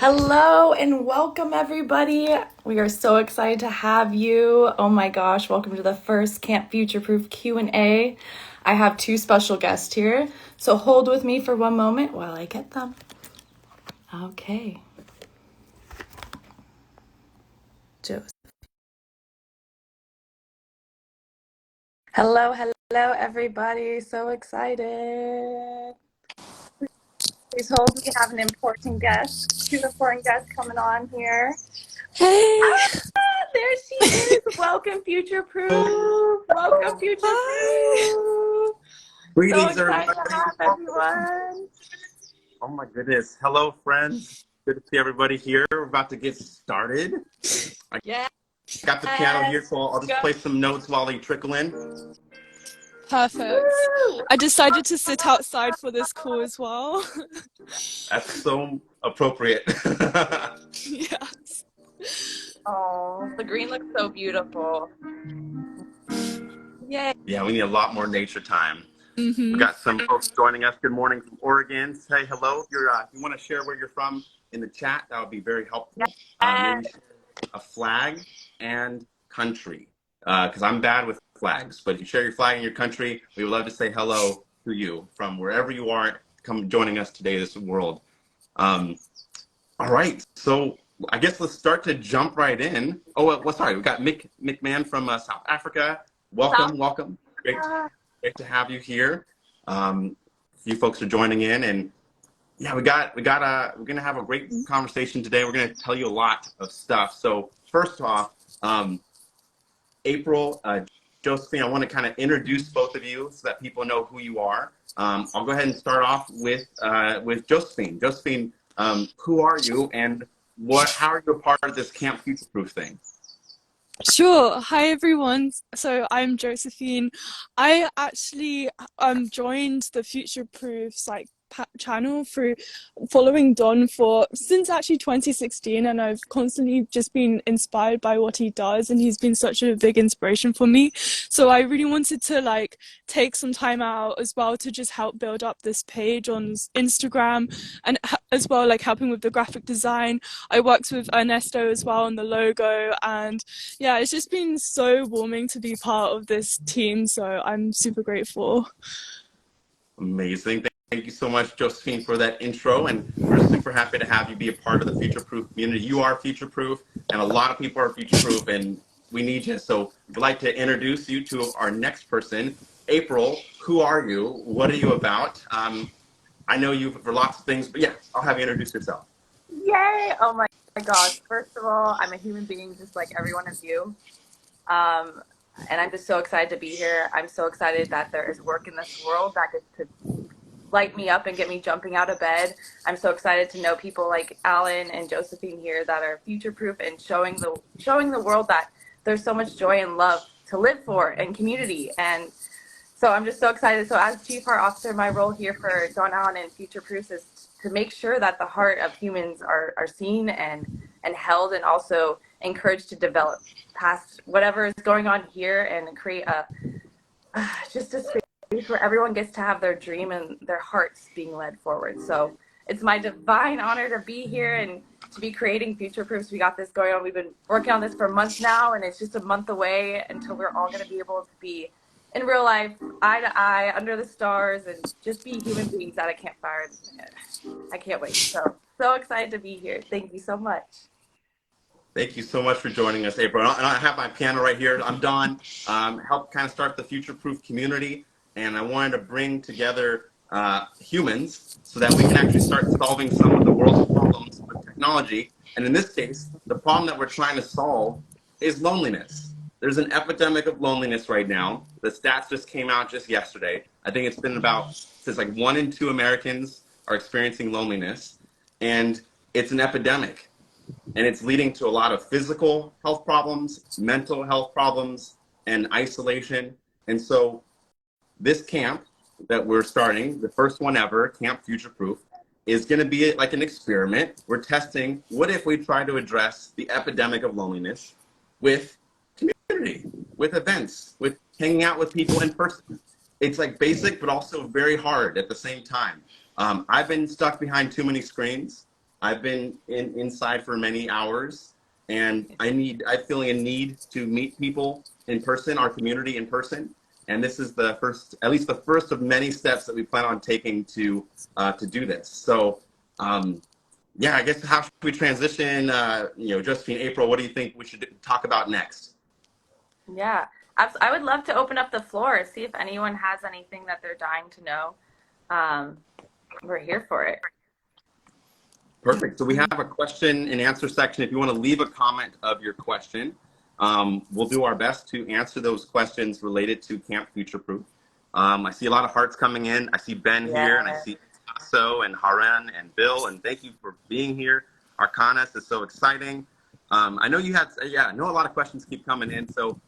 Hello and welcome everybody. We are so excited to have you. Oh my gosh, welcome to the first Camp Future Proof Q&A. I have two special guests here, so hold with me for one moment while I get them. Okay. Joseph. Hello everybody. So excited. Please hold, we have an important guest, two important guests coming on here. Hey! There she is. Welcome, Future Proof. Welcome, Future Proof. Greetings, So excited everybody. to have everyone. Oh my goodness. Hello, friends. Good to see everybody here. We're about to get started. I got the piano here, so I'll just play some notes while they trickle in. Perfect. I decided to sit outside for this call as well. That's so appropriate. Yes. Oh, the green looks so beautiful. Yay. Yeah, we need a lot more nature time. Mm-hmm. We got some folks joining us. Good morning from Oregon. Say hello. If you want to share where you're from in the chat, that would be very helpful. Maybe share a flag and country, because I'm bad with flags. But if you share your flag and your country, we would love to say hello to you from wherever you are. Come joining us today, this world. All right, so I guess let's start to jump right in. Oh, well, sorry, we got Mick McMahon from South Africa. Welcome. Great to have you here. A few folks are joining in, and yeah, we're gonna have a great conversation today. We're gonna tell you a lot of stuff. So first off, April, Josephine, I want to kind of introduce both of you so that people know who you are. I'll go ahead and start off with Josephine. Josephine, who are you, and how are you a part of this Camp Future Proof thing? Sure. Hi, everyone. So I'm Josephine. I actually joined the Future Proofs channel through following Don since actually 2016, and I've constantly just been inspired by what he does, and he's been such a big inspiration for me. So I really wanted to take some time out as well to just help build up this page on Instagram, and as well helping with the graphic design. I worked with Ernesto as well on the logo, and yeah, it's just been so warming to be part of this team, so I'm super grateful. Amazing. Thank you so much, Josephine, for that intro, and we're super happy to have you be a part of the Future Proof community. You are Future Proof, and a lot of people are Future Proof, and we need you. So we'd like to introduce you to our next person. April, who are you? What are you about? I know you for lots of things, but yeah, I'll have you introduce yourself. Yay! Oh my gosh. First of all, I'm a human being just like every one of you. And I'm just so excited to be here. I'm so excited that there is work in this world that gets to light me up and get me jumping out of bed. I'm so excited to know people like Alan and Josephine here that are future proof and showing the world that there's so much joy and love to live for and community. And so I'm just so excited. So as Chief Heart Officer, my role here for Don Allen and Future Proofs is to make sure that the heart of humans are seen and held, and also encouraged to develop past whatever is going on here and create just a space where everyone gets to have their dream and their hearts being led forward. So it's my divine honor to be here and to be creating Future Proofs. We got this going on. We've been working on this for months now, and it's just a month away until we're all going to be able to be in real life, eye to eye, under the stars, and just be human beings at a campfire. I can't wait. So excited to be here. Thank you so much. Thank you so much for joining us, April. And I have my piano right here. I'm Don, helped kind of start the Future Proof community, and I wanted to bring together humans so that we can actually start solving some of the world's problems with technology. And in this case, the problem that we're trying to solve is loneliness. There's an epidemic of loneliness right now. The stats just came out just yesterday. I think it's been since 1 in 2 Americans are experiencing loneliness, and it's an epidemic. And it's leading to a lot of physical health problems, mental health problems, and isolation. And so this camp that we're starting, the first one ever, Camp Future Proof, is going to be like an experiment. We're testing, what if we try to address the epidemic of loneliness with community, with events, with hanging out with people in person. It's basic, but also very hard at the same time. I've been stuck behind too many screens. I've been inside for many hours, and I'm feeling a need to meet people in person, our community in person. And this is the first, at least the first of many steps that we plan on taking to do this. So, yeah, I guess how should we transition? Josephine, April, what do you think we should talk about next? Yeah, I would love to open up the floor, see if anyone has anything that they're dying to know. We're here for it. Perfect. So we have a question and answer section. If you want to leave a comment of your question, we'll do our best to answer those questions related to Camp Future Proof. I see a lot of hearts coming in. I see Ben here, and I see Tasso and Haren and Bill, and thank you for being here. Arcanas is so exciting. I know you had, I know a lot of questions keep coming in. So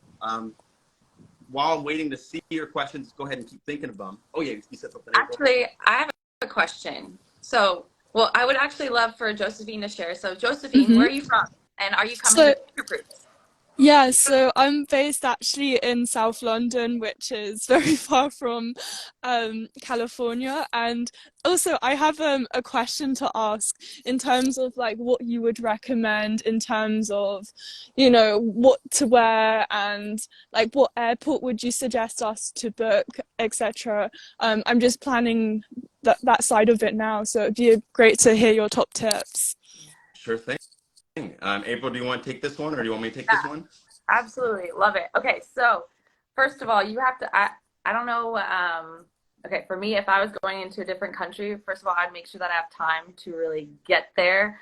while I'm waiting to see your questions, go ahead and keep thinking of them. Oh yeah, you said something. Actually, I have a question. So, well, I would actually love for Josephine to share. So, Josephine, where are you from? And are you coming to Future Proof? Yeah, so I'm based actually in South London, which is very far from California. And also I have a question to ask in terms of like what you would recommend in terms of, what to wear and like what airport would you suggest us to book, etc. I'm just planning that side of it now, so it'd be great to hear your top tips. Sure thing. April, do you want to take this one, or do you want me to take this one? Absolutely. Love it. Okay. So first of all, you have to, I don't know. Okay. For me, if I was going into a different country, first of all, I'd make sure that I have time to really get there.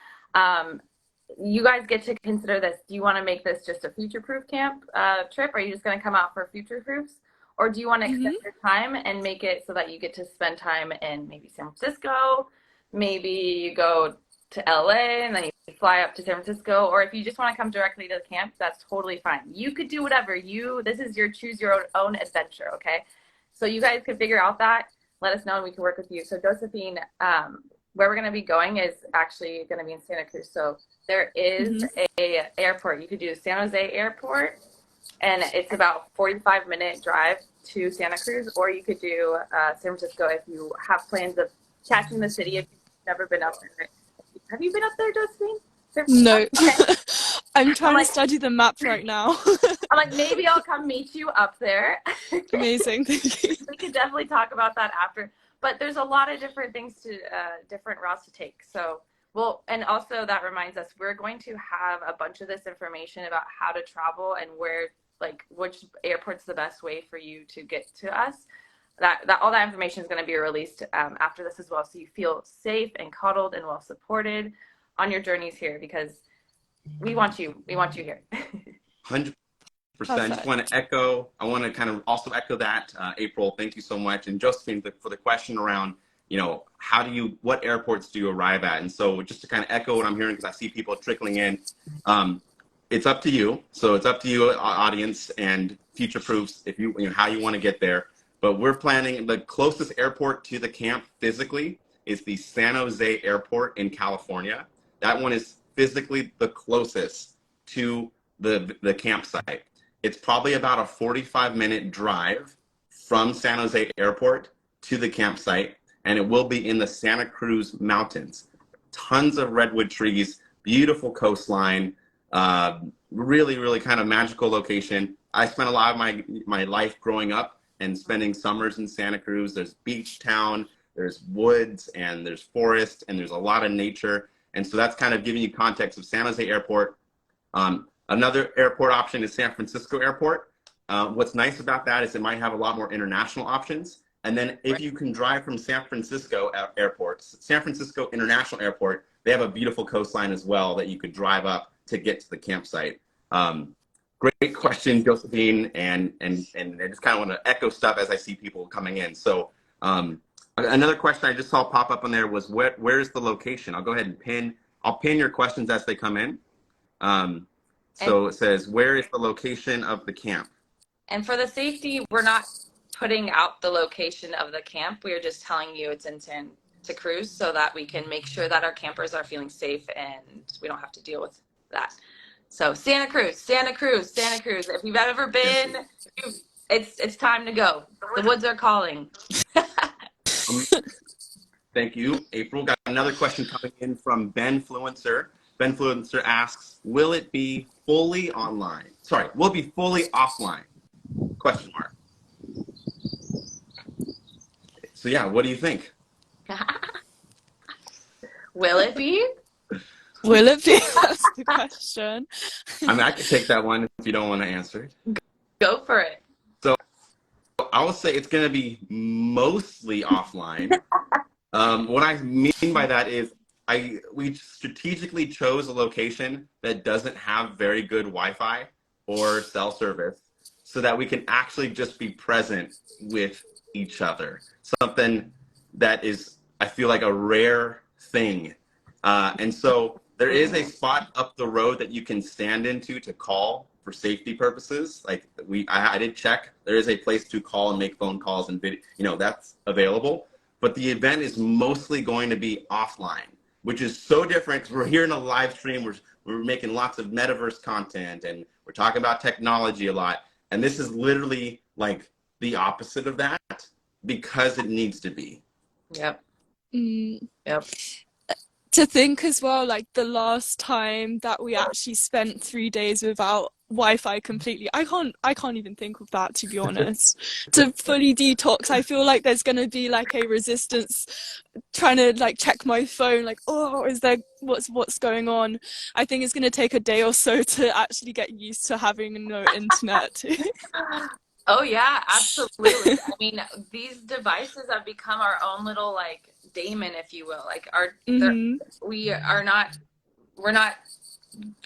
You guys get to consider this. Do you want to make this just a future proof camp trip? Or are you just going to come out for future proofs? Or do you want to extend your time and make it so that you get to spend time in maybe San Francisco? Maybe you go to LA and then you fly up to San Francisco, or if you just want to come directly to the camp, that's totally fine. You could do whatever this is your choose your own adventure. Okay. So you guys can figure out that, let us know and we can work with you. So Josephine, where we're going to be going is actually going to be in Santa Cruz. So there is a airport. You could do San Jose Airport, and it's about 45-minute drive to Santa Cruz, or you could do San Francisco if you have plans of catching the city if you've never been up there. Have you been up there, Josephine? No. Okay. I'm trying to study the map right now. I'm like, maybe I'll come meet you up there. Amazing. Thank you. We could definitely talk about that after. But there's a lot of different things different routes to take. So, well, and also that reminds us, we're going to have a bunch of this information about how to travel and which airport's the best way for you to get to us. That all that information is going to be released after this as well, so you feel safe and cuddled and well supported on your journeys here, because we want you here. 100%. I just want to echo. I want to kind of also echo that. April, thank you so much, and Josephine for the question around what airports do you arrive at? And so just to kind of echo what I'm hearing, because I see people trickling in. It's up to you. So it's up to you, audience, and future proofs if how you want to get there. But we're planning, the closest airport to the camp physically is the San Jose Airport in California. That one is physically the closest to the campsite. It's probably about a 45-minute drive from San Jose Airport to the campsite, and it will be in the Santa Cruz Mountains. Tons of redwood trees, beautiful coastline, really, really kind of magical location. I spent a lot of my life growing up and spending summers in Santa Cruz. There's beach town, there's woods, and there's forest, and there's a lot of nature. And so that's kind of giving you context of San Jose Airport. Another airport option is San Francisco Airport. What's nice about that is it might have a lot more international options. And then if you can drive from San Francisco Airport, San Francisco International Airport, they have a beautiful coastline as well that you could drive up to get to the campsite. Great question, Josephine, and I just kind of want to echo stuff as I see people coming in. So another question I just saw pop up on there was where's the location? I'll go ahead and I'll pin your questions as they come in. So it says, where is the location of the camp? And for the safety, we're not putting out the location of the camp. We're just telling you it's in Santa Cruz so that we can make sure that our campers are feeling safe and we don't have to deal with that. So Santa Cruz, Santa Cruz, Santa Cruz. If you've ever been, it's time to go. The woods are calling. Thank you, April. Got another question coming in from Ben Fluencer. Ben Fluencer asks, will it be fully online? Sorry, will it be fully offline? Question mark. So yeah, what do you think? Will it be? Will it be? That's the question. I mean, I could take that one if you don't want to answer. Go for it. So I will say it's going to be mostly offline. What I mean by that is we strategically chose a location that doesn't have very good Wi-Fi or cell service so that we can actually just be present with each other. Something that is, I feel like, a rare thing. And so there is a spot up the road that you can stand into to call for safety purposes. Like I did check, there is a place to call and make phone calls and video, that's available. But the event is mostly going to be offline, which is so different because we're here in a live stream. We're making lots of metaverse content and we're talking about technology a lot. And this is literally like the opposite of that because it needs to be. Yep. Yep. To think as well, like the last time that we actually spent 3 days without Wi-Fi completely, I can't even think of that, to be honest. To fully detox, I feel like there's gonna be like a resistance trying to like check my phone, like, oh, is there what's going on? I think it's gonna take a day or so to actually get used to having no internet. Oh yeah, absolutely. I mean, these devices have become our own little like daemon, if you will. Like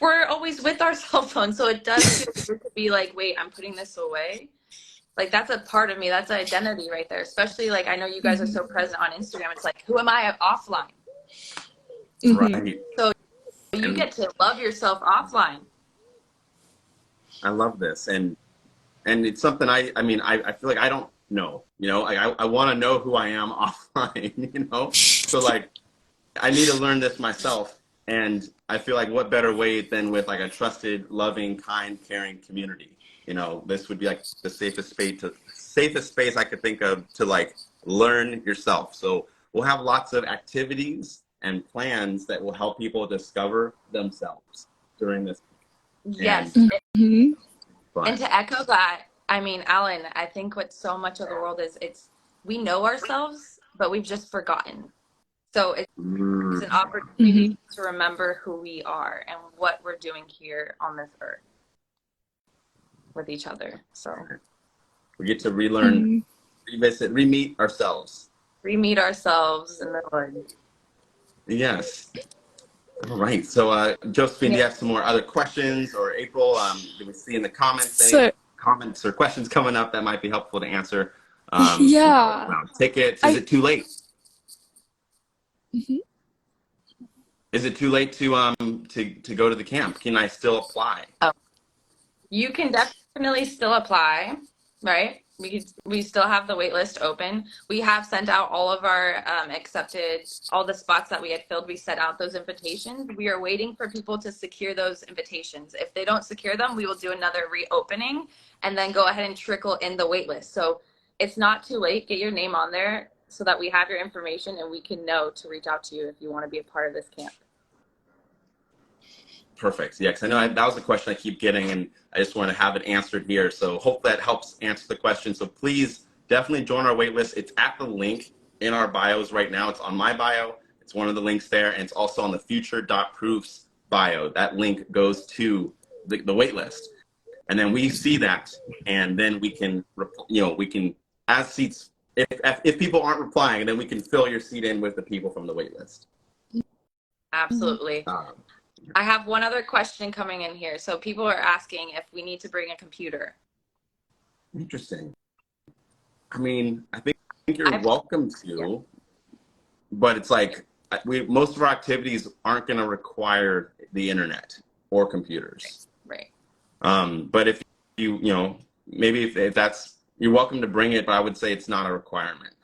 we're always with our cell phone, so it does feel weird to be like, wait, I'm putting this away. Like that's a part of me. That's an identity right there. Especially like I know you guys are so present on Instagram. It's like, who am I offline? Right. So you get to love yourself offline. I love this, and it's something I feel like I don't know. I want to know who I am offline. So like I need to learn this myself. And I feel like what better way than with like a trusted, loving, kind, caring community. This would be like the safest space I could think of to like learn yourself. So we'll have lots of activities and plans that will help people discover themselves during this. Yes. And to echo that, I mean, Alan, I think what so much of the world is, we know ourselves, but we've just forgotten. So it's an opportunity to remember who we are and what we're doing here on this earth with each other. So we get to relearn, revisit, re-meet ourselves. Re-meet ourselves in the hood. Yes. All right. So Josephine, do you have some more other questions, or April? Do we see in the comments comments or questions coming up that might be helpful to answer? Around tickets. Is it too late? Is it too late to go to the camp? Can I still apply? Oh, you can definitely still apply, right? We still have the wait list open. We have sent out all of our all the spots that we had filled. We sent out those invitations. We are waiting for people to secure those invitations. If they don't secure them, we will do another reopening and then go ahead and trickle in the wait list. So it's not too late. Get your name on there so that we have your information and we can know to reach out to you if you want to be a part of this camp. Perfect. Yeah, because I know that was a question I keep getting, and I just want to have it answered here. So hope that helps answer the question. So please definitely join our wait list. It's at the link in our bios right now. It's on my bio. It's one of the links there, and it's also on the future.proofs bio. That link goes to the wait list. And then we see that, and then we can, we can, as seats, if people aren't replying, then we can fill your seat in with the people from the wait list. Absolutely. I have one other question coming in here. So people are asking if we need to bring a computer. Interesting. I mean, I think you're welcome to, but it's like most of our activities aren't going to require the internet or computers. Right. But if maybe if that's, you're welcome to bring it, but I would say it's not a requirement.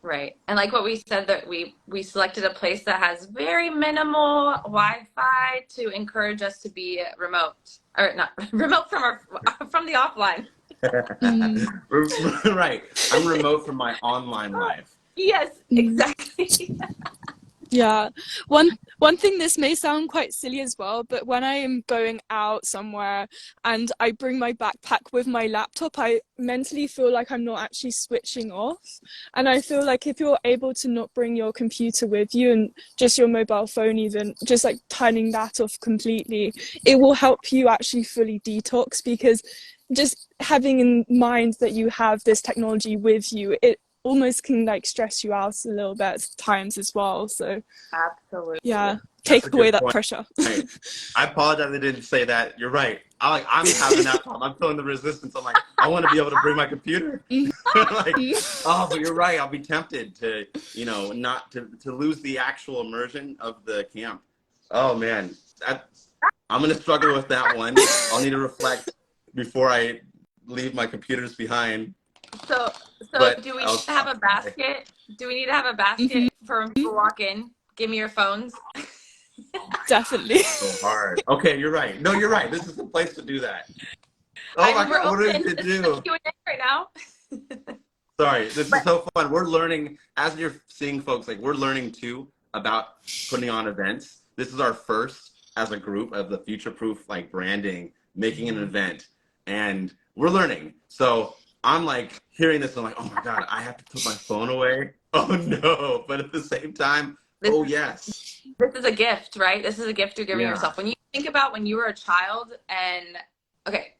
Right. And like what we said, that we selected a place that has very minimal Wi-Fi to encourage us to be remote, or not remote from the offline. Right. I'm remote from my online life. Yes, exactly. Yeah. One thing, this may sound quite silly as well, but when I am going out somewhere and I bring my backpack with my laptop, I mentally feel like I'm not actually switching off. And I feel like if you're able to not bring your computer with you and just your mobile phone, even just like turning that off completely, it will help you actually fully detox, because just having in mind that you have this technology with you, it almost can like stress you out a little bit at times as well. So Absolutely. yeah, That's a take away good that point. pressure. I apologize I didn't say that. You're right. I'm having that problem. I'm feeling the resistance. I'm like, I want to be able to bring my computer. Like, oh, but you're right. I'll be tempted to, not to lose the actual immersion of the camp. Oh man, I'm gonna struggle with that one. I'll need to reflect before I leave my computers behind. So But do we need to have a basket? Do we need to have a basket for when people walk in? Give me your phones. Definitely. So hard. Okay, you're right. No, you're right. This is the place to do that. Oh I my mean, we're God, what did open. you This is a do? Q&A right now. Sorry, this is But so fun. We're learning, as you're seeing folks, like we're learning too about putting on events. This is our first as a group of the future proof like branding, making an event, and we're learning. So I'm like hearing this, I'm like, oh my God, I have to put my phone away. Oh no, but at the same time, this oh is yes. this is a gift, right? This is a gift you're giving Yeah. yourself. When you think about when you were a child and okay,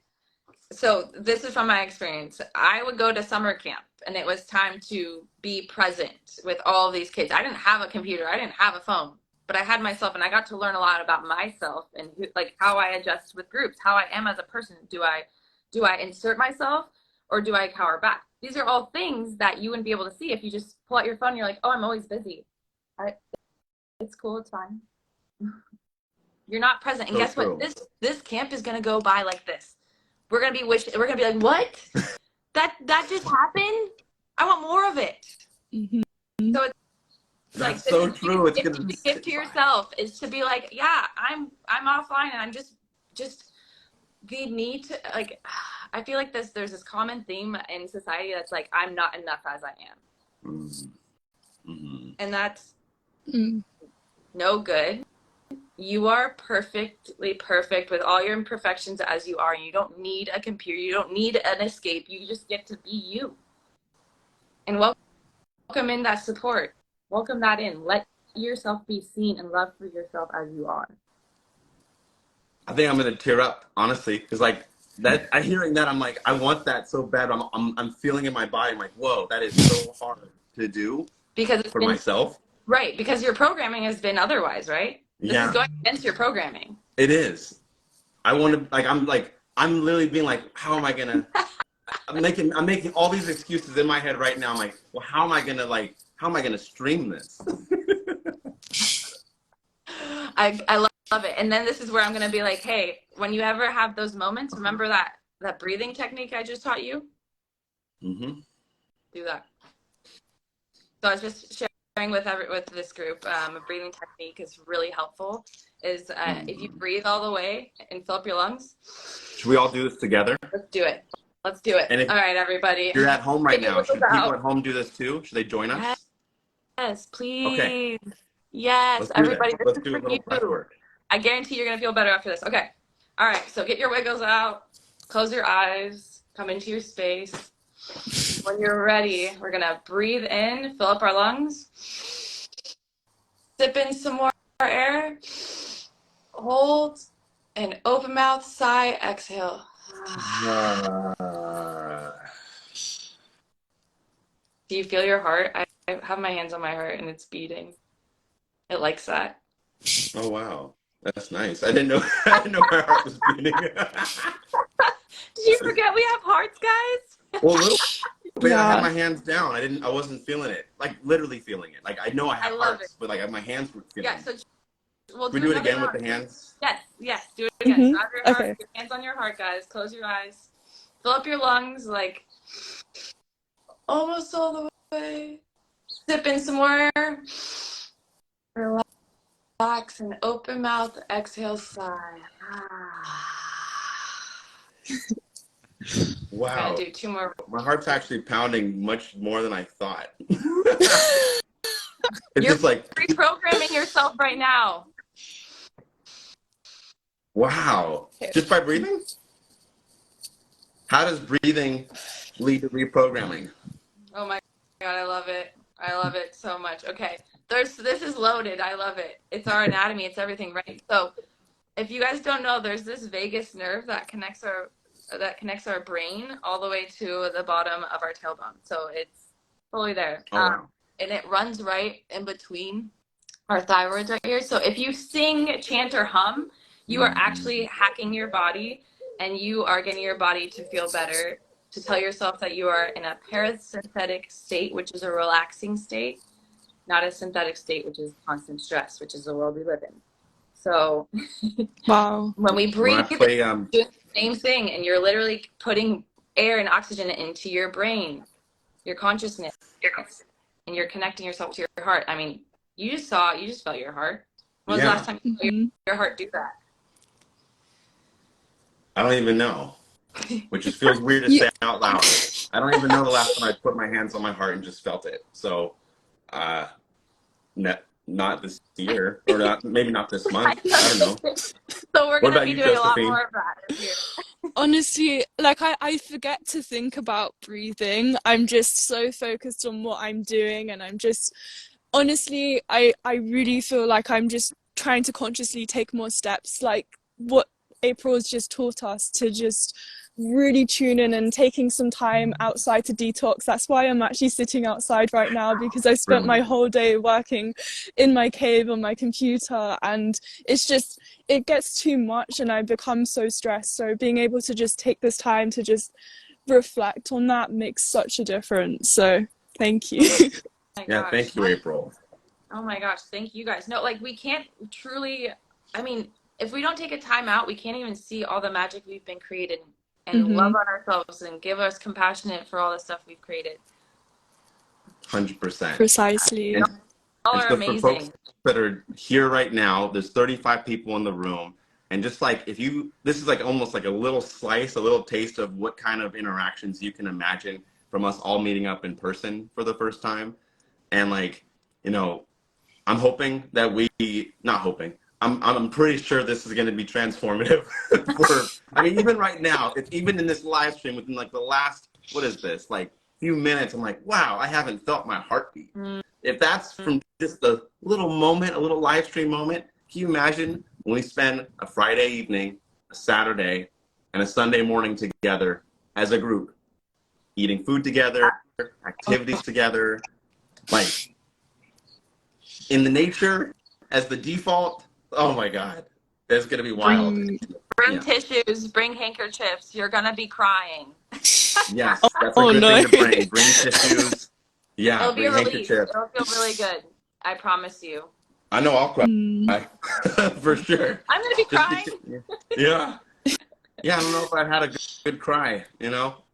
so this is from my experience. I would go to summer camp and it was time to be present with all these kids. I didn't have a computer, I didn't have a phone, but I had myself, and I got to learn a lot about myself and like how I adjust with groups, how I am as a person. Do I insert myself or do I cower back? These are all things that you wouldn't be able to see if you just pull out your phone and you're like, oh, I'm always busy. It's cool, it's fine. You're not present. And So guess what? true. This camp is gonna go by like this. We're gonna be like, what? That just happened? I want more of it. So it's like That's this so is true. It's gift gonna to give to yourself, is to be like, yeah, I'm offline and I'm just the need to like I feel like there's this common theme in society that's like, I'm not enough as I am. Mm-hmm. And that's no good. You are perfectly perfect with all your imperfections as you are. You don't need a computer. You don't need an escape. You just get to be you. And welcome in that support. Welcome that in. Let yourself be seen and loved for yourself as you are. I think I'm gonna tear up, honestly, because like that. I hearing that, I'm like, I want that so bad. I'm feeling in my body. I'm like, whoa, that is so hard to do Because it's for been myself. right. Because your programming has been otherwise, right? This is Yeah, going against your programming. it is. I want to I'm literally being like, how am I gonna? I'm making all these excuses in my head right now. I'm like, well, how am I gonna stream this? I love it. And then this is where I'm going to be like, hey, when you ever have those moments, remember that breathing technique I just taught you? Mm-hmm. Do that. So I was just sharing with this group, a breathing technique is really helpful. Is if you breathe all the way and fill up your lungs. Should we all do this together? Let's do it. Let's do it. And if All right, everybody. you're at home right Get your now, wiggles should people out. at home do this too? Should they join us? Yes, Okay, please. Yes, let's do this. everybody, this Let's is do for a little prep you. work. I guarantee you're going to feel better after this. Okay. All right, so get your wiggles out. Close your eyes. Come into your space. When you're ready, we're going to breathe in, fill up our lungs. Sip in some more air. Hold, and open mouth, sigh, exhale. Do you feel your heart? I have my hands on my heart and it's beating. It likes that. Oh wow, that's nice. I didn't know. I didn't know my heart was beating. Did you forget we have hearts, guys? Well, a little bit. I had Yeah. my hands down. I wasn't feeling it. Like literally feeling it. Like I know I I have love it. hearts, but like my hands were feeling. Yeah, so we'll Can we do do it another again with round. the hands? Yes, do it again. Grab your heart, Okay. your hands on your heart, guys. Close your eyes. Fill up your lungs, like almost all the way. Sip in some more air. Relax and open mouth. Exhale, sigh. Wow. I'm gonna do 2 more. My heart's actually pounding much more than I thought. It's You're just like, reprogramming yourself right now. wow. Okay. Just by breathing? How does breathing lead to reprogramming? Oh my God, I love it. I love it so much. Okay. This is loaded. I love it. It's our anatomy. It's everything, right? So if you guys don't know, there's this vagus nerve that connects our brain all the way to the bottom of our tailbone. So it's fully there. Oh, wow. And it runs right in between our thyroids right here. So if you sing, chant, or hum, you are actually hacking your body, and you are getting your body to feel better, to tell yourself that you are in a parasympathetic state, which is a relaxing state, not a synthetic state, which is constant stress, which is the world we live in. So Wow. when we When I breathe, play, doing the same thing, and you're literally putting air and oxygen into your brain, your consciousness, and you're connecting yourself to your heart. I mean, you just felt your heart. When was the last time you felt your heart do that? I don't even know, which just feels weird to say out loud. I don't even know the last time I put my hands on my heart and just felt it. So, not this year, or maybe not this month. I don't know. So we're going to be you, doing Josephine? a lot more of that this year. Honestly, like I forget to think about breathing. I'm just so focused on what I'm doing, and I'm just honestly, I really feel like I'm just trying to consciously take more steps, like what April has just taught us, to just really tune in and taking some time outside to detox. That's why I'm actually sitting outside right now, because I spent my whole day working in my cave on my computer, and it's just, it gets too much and I become so stressed. So being able to just take this time to just reflect on that makes such a difference. So thank you. Yeah, thank you, April. Oh my gosh, thank you guys. No, like we can't truly, I mean, if we don't take a time out, we can't even see all the magic we've been created, and love on ourselves and give us compassionate for all the stuff we've created. 100%. Precisely. And all are so amazing. for folks that are here right now, there's 35 people in the room. And just like this is like almost like a little slice, a little taste of what kind of interactions you can imagine from us all meeting up in person for the first time. And like, I'm hoping that I'm pretty sure this is going to be transformative even right now, even in this live stream within like the last, what is this, like few minutes, I'm like, wow, I haven't felt my heartbeat. If that's from just a little moment, a little live stream moment, can you imagine when we spend a Friday evening, a Saturday, and a Sunday morning together as a group, eating food together, activities together, like in the nature as the default? Oh my God, it's gonna be wild. Bring tissues, bring handkerchiefs. You're gonna be crying. Yes, that's a good thing to bring. Bring tissues. Yeah, it'll be a handkerchiefs. It'll feel really good. I promise you. I know I'll cry for sure. I'm gonna be crying. Yeah. Yeah, I don't know if I've had a good cry,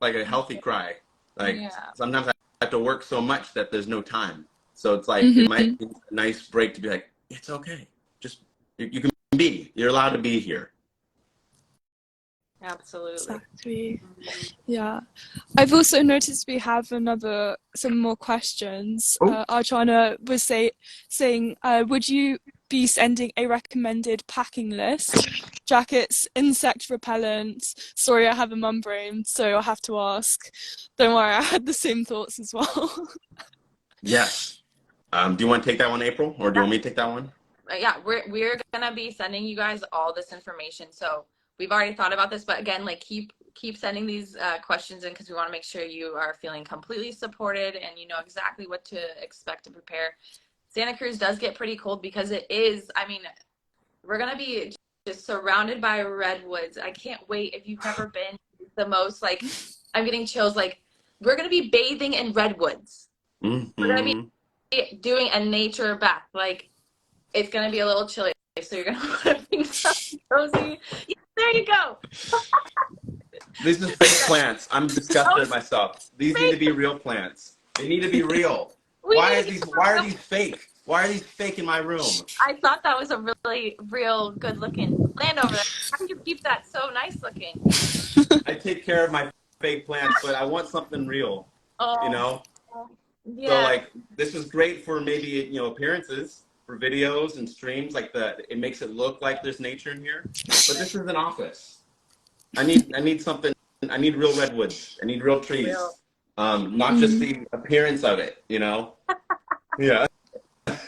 like a healthy cry. Like sometimes I have to work so much that there's no time. So it's like, it might be a nice break to be like, it's okay. Just, you can be. You're allowed to be here. Absolutely. Exactly. Yeah. I've also noticed we have some more questions. Archana was saying, would you be sending a recommended packing list? Jackets, insect repellent. Sorry, I have a mum brain, so I have to ask. Don't worry, I had the same thoughts as well. Yes. Do you want to take that one, April, or do you want me to take that one? Yeah, we're gonna be sending you guys all this information. So we've already thought about this, but again, like keep sending these questions in, because we want to make sure you are feeling completely supported and you know exactly what to expect to prepare. Santa Cruz does get pretty cold because it is. I mean, we're gonna be just surrounded by redwoods. I can't wait. If you've never been, the most like, I'm getting chills. Like, we're gonna be bathing in redwoods. We're gonna be doing a nature bath. Like, it's gonna be a little chilly, so you're gonna want to bring something cozy. Yeah, there you go. These are fake plants. I'm disgusted at myself. These need to be real plants. They need to be real. Why are these fake? Why are these fake in my room? I thought that was a really good looking plant over there. How do you keep that so nice looking? I take care of my fake plants, but I want something real, you Oh, know? So yeah. like, this is great for maybe, you know, appearances, for videos and streams, like it makes it look like there's nature in here, but this is an office. I need something, I need real redwoods, I need real Real. trees, not just the appearance of it, you know? Yeah.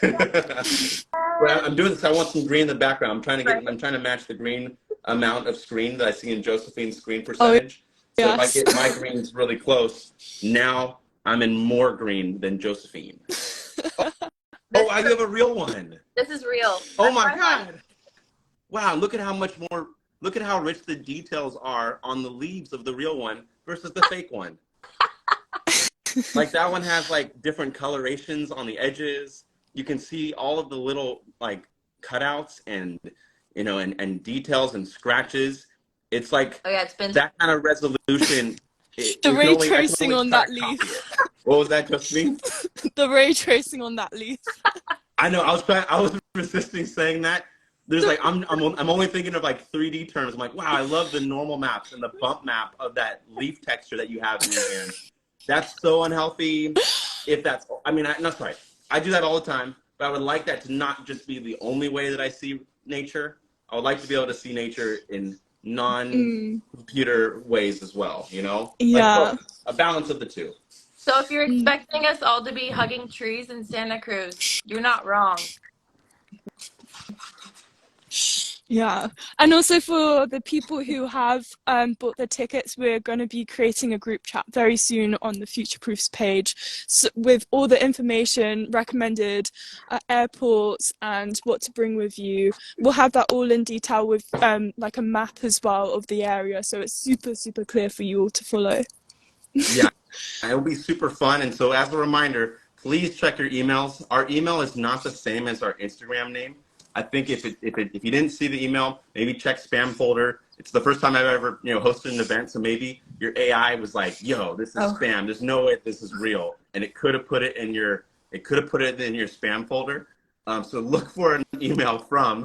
Well, I'm doing this. I want some green in the background. Right. I'm trying to match the green amount of screen that I see in Josephine's screen Oh, percentage. So if I yes. get my greens really close, now I'm in more green than Josephine. Oh, I have a real one. This is real. Oh That's my my one. God. Wow, look at how much more, look at how rich the details are on the leaves of the real one versus the fake one. Like that one has like different colorations on the edges. You can see all of the little like cutouts and, you know, and details and scratches. It's like Oh yeah, it's been that kind of resolution. The ray I can tracing only on track that copy leaf. it. What was that, Justine? The ray tracing on that leaf. I know. I was resisting saying that. There's like I'm only thinking of like 3D terms. I'm like, wow, I love the normal maps and the bump map of that leaf texture that you have in your hand. That's so unhealthy. If that's, I mean, no, sorry. I do that all the time, but I would like that to not just be the only way that I see nature. I would like to be able to see nature in non-computer ways as well, you know? Like Yeah. both, a balance of the two. So if you're expecting us all to be hugging trees in Santa Cruz, you're not wrong. Yeah. And also for the people who have bought the tickets, we're going to be creating a group chat very soon on the Future Proofs page, with all the information, recommended airports and what to bring with you. We'll have that all in detail with like a map as well of the area, so it's super, super clear for you all to follow. Yeah, it'll be super fun. And so as a reminder, please check your emails. Our email is not the same as our Instagram name. I think if you didn't see the email, maybe check spam folder. It's the first time I've ever, you know, hosted an event, so maybe your AI was like, "Yo, this is spam. There's no way this is real," and it could have put it in your spam folder. So look for an email from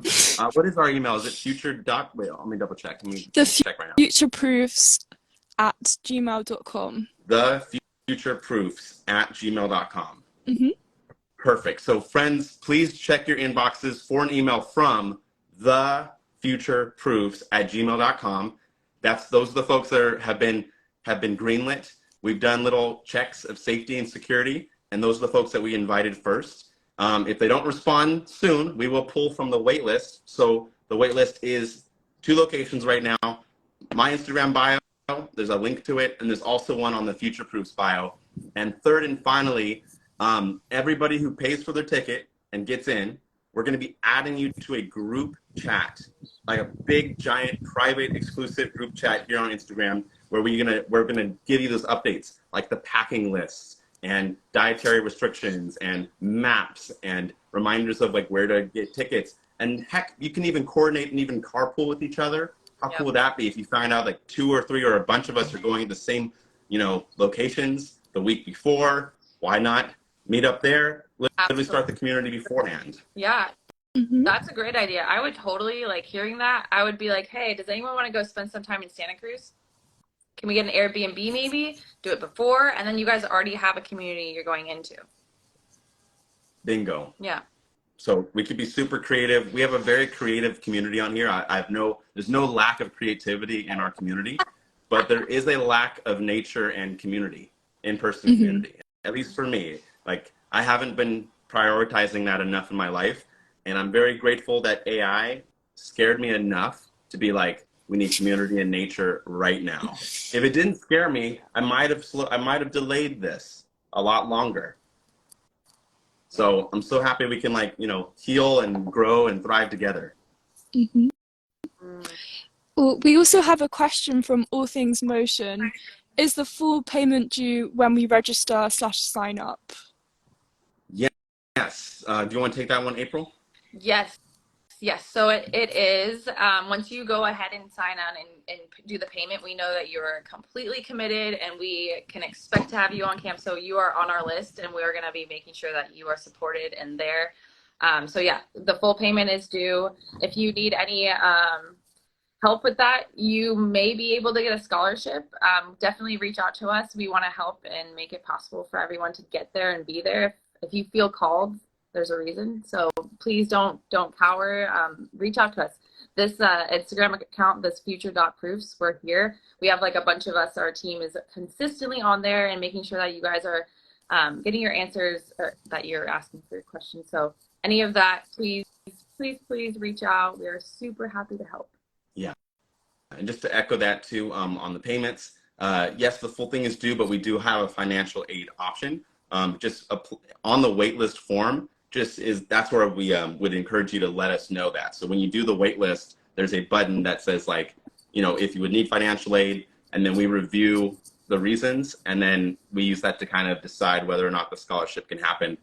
what is our email? Is it future dot? Wait, let me double check. Let me The check right now. futureproofs@gmail.com. Thefutureproofs@gmail.com. Mm-hmm. Perfect. So friends, please check your inboxes for an email from thefutureproofs@gmail.com. Those are the folks that have been greenlit. We've done little checks of safety and security, and those are the folks that we invited first. If they don't respond soon, we will pull from the wait list. So the wait list is 2 locations right now. My Instagram bio, there's a link to it, and there's also one on the Future Proofs bio. And third and finally, everybody who pays for their ticket and gets in, we're going to be adding you to a group chat, like a big, giant, private, exclusive group chat here on Instagram, where we're gonna give you those updates, like the packing lists and dietary restrictions and maps and reminders of like where to get tickets. And heck, you can even coordinate and even carpool with each other. How cool would that be if you find out like 2 or 3 or a bunch of us are going to the same, you know, locations the week before? Why not meet up there? Literally start the community beforehand. Yeah, Mm-hmm. that's a great idea. I would totally like hearing that. I would be like, hey, does anyone want to go spend some time in Santa Cruz? Can we get an Airbnb maybe? Do it before, and then you guys already have a community you're going into. Bingo. Yeah. So we could be super creative. We have a very creative community on here. There's no lack of creativity in our community, but there is a lack of nature and community, in-person community. At least for me, like I haven't been prioritizing that enough in my life. And I'm very grateful that AI scared me enough to be like, we need community and nature right now. If it didn't scare me, I might have delayed this a lot longer. So I'm so happy we can like, you know, heal and grow and thrive together. Mm-hmm. Well, we also have a question from All Things Motion. Is the full payment due when we register/sign up? Yes. Do you want to take that one, April? Yes. Yes. So it is. Once you go ahead and sign on and do the payment, we know that you're completely committed and we can expect to have you on camp. So you are on our list and we're going to be making sure that you are supported and there. So yeah, the full payment is due. If you need any help with that, you may be able to get a scholarship. Definitely reach out to us. We want to help and make it possible for everyone to get there and be there. If you feel called, there's a reason. So please don't cower. Reach out to us. This Instagram account, this future.proofs, we're here. We have like a bunch of us. Our team is consistently on there and making sure that you guys are getting your answers, or that you're asking for your questions. So any of that, please reach out. We are super happy to help. Yeah. And just to echo that too, on the payments, yes, the full thing is due, but we do have a financial aid option. Just on the waitlist form, that's where we would encourage you to let us know that. So when you do the waitlist, there's a button that says, like, you know, if you would need financial aid, and then we review the reasons, and then we use that to kind of decide whether or not the scholarship can happen.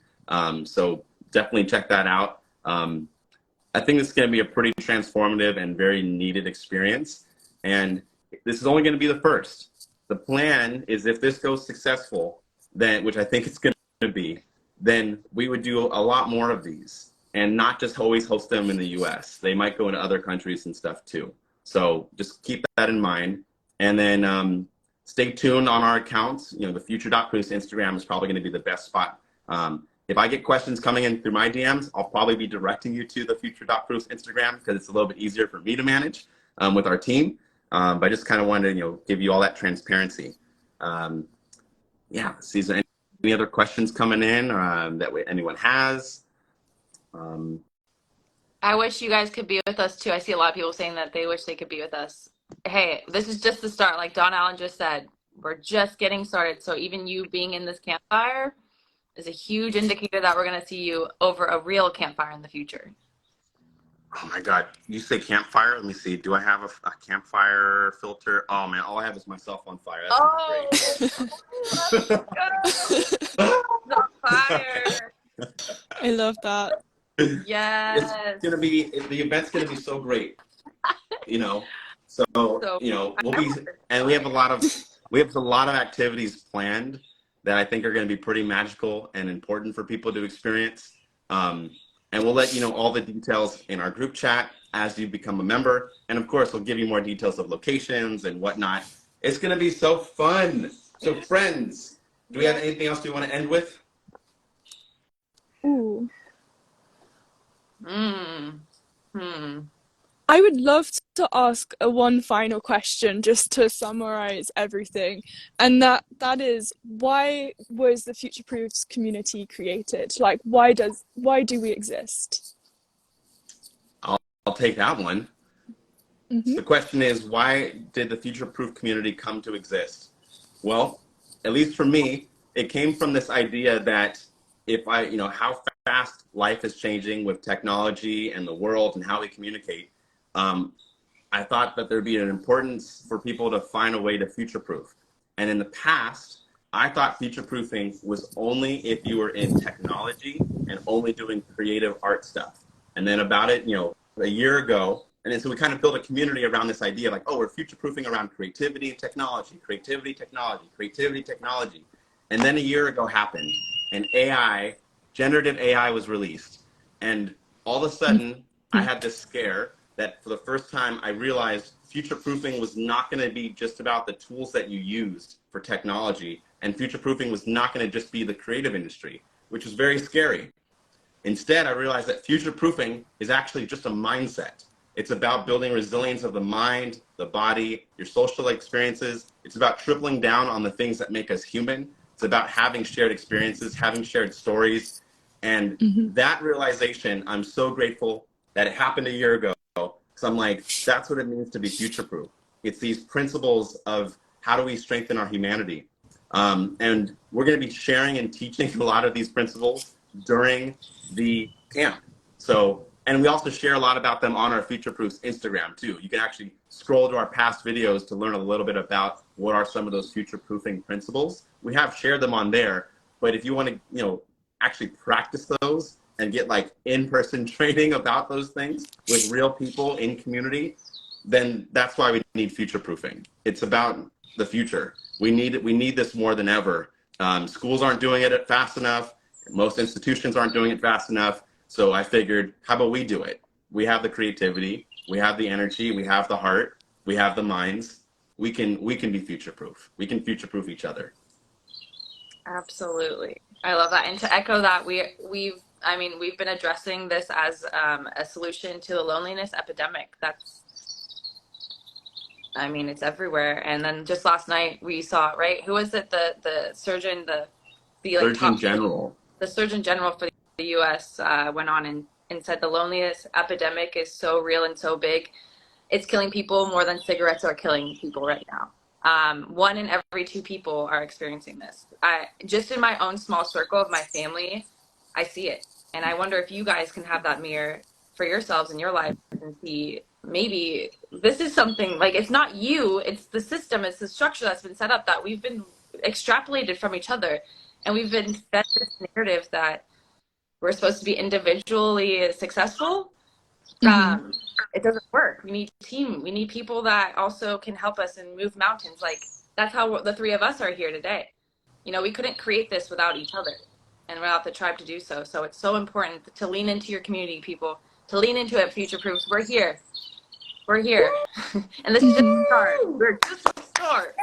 So definitely check that out. I think it's going to be a pretty transformative and very needed experience. And this is only going to be the first. The plan is, if this goes successful, then, which I think it's going to be, then we would do a lot more of these, and not just always host them in the US. They might go into other countries and stuff too. So just keep that in mind. And then stay tuned on our accounts. You know, the future.proofs Instagram is probably going to be the best spot. If I get questions coming in through my DMs, I'll probably be directing you to the future.proofs Instagram, because it's a little bit easier for me to manage with our team. But I just kind of wanted to, you know, give you all that transparency. Yeah, see, is there any other questions coming in that anyone has? I wish you guys could be with us too. I see a lot of people saying that they wish they could be with us. Hey, this is just the start. Like Don Allen just said, we're just getting started. So even you being in this campfire is a huge indicator that we're going to see you over a real campfire in the future. Oh my God, you say campfire? Let me see. Do I have a campfire filter? Oh man, all I have is myself on fire. That's great. The fire. I love that. Yes. It's gonna be, the event's gonna be so great. You know, so you know, and we have a lot of activities planned that I think are going to be pretty magical and important for people to experience. And we'll let you know all the details in our group chat as you become a member. And of course, we'll give you more details of locations and whatnot. It's going to be so fun. So friends, do we have anything else we want to end with? Ooh. I would love to ask one final question just to summarize everything, and that is, why was the Future Proofs community created? Like, why do we exist? I'll take that one. Mm-hmm. So the question is, why did the Future Proof community come to exist? Well, at least for me, it came from this idea that how fast life is changing with technology and the world and how we communicate. I thought that there'd be an importance for people to find a way to future-proof. And in the past, I thought future-proofing was only if you were in technology and only doing creative art stuff. And then about it, a year ago, and then so we kind of built a community around this idea, like, oh, we're future-proofing around creativity and technology, creativity, technology, creativity, technology. And then a year ago happened, and generative AI was released. And all of a sudden, I had this scare that for the first time, I realized future-proofing was not going to be just about the tools that you used for technology, and future-proofing was not going to just be the creative industry, which was very scary. Instead, I realized that future-proofing is actually just a mindset. It's about building resilience of the mind, the body, your social experiences. It's about tripling down on the things that make us human. It's about having shared experiences, having shared stories. And that realization, I'm so grateful that it happened a year ago. Because I'm like, that's what it means to be future-proof. It's these principles of how do we strengthen our humanity. And we're going to be sharing and teaching a lot of these principles during the camp. So, and we also share a lot about them on our Future Proofs Instagram too. You can actually scroll to our past videos to learn a little bit about what are some of those future-proofing principles. We have shared them on there, but if you want to, actually practice those and get like in-person training about those things with real people in community, then that's why we need future-proofing. It's about the future. We need this more than ever. Schools aren't doing it fast enough. Most institutions aren't doing it fast enough. So I figured, how about we do it? We have the creativity, we have the energy, we have the heart, we have the minds. We can be future proof. We can future proof each other. Absolutely. I love that. And to echo that, we've been addressing this as a solution to the loneliness epidemic. It's everywhere. And then just last night we saw, right? Who was it? The surgeon, the like Surgeon General. The Surgeon General for the U.S. Went on and said the loneliness epidemic is so real and so big. It's killing people more than cigarettes are killing people right now. 1 in every 2 people are experiencing this. Just in my own small circle of my family, I see it. And I wonder if you guys can have that mirror for yourselves in your life and see maybe this is something like, it's not you, it's the system, it's the structure that's been set up that we've been extrapolated from each other. And we've been fed this narrative that we're supposed to be individually successful. It doesn't work. We need a team. We need people that also can help us and move mountains. Like, that's how the 3 of us are here today. We couldn't create this without each other and without the tribe to do so. So it's so important to lean into your community, people, to lean into it. Future proofs. We're here. We're here. And this is just a start. We're just a start.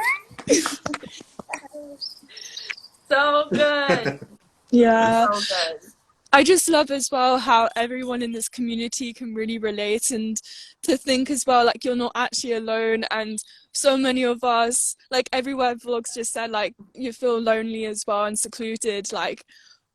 So good. Yeah. So good. I just love as well how everyone in this community can really relate, and to think as well, like, you're not actually alone. And so many of us, like everywhere vlogs just said, like, you feel lonely as well and secluded. Like,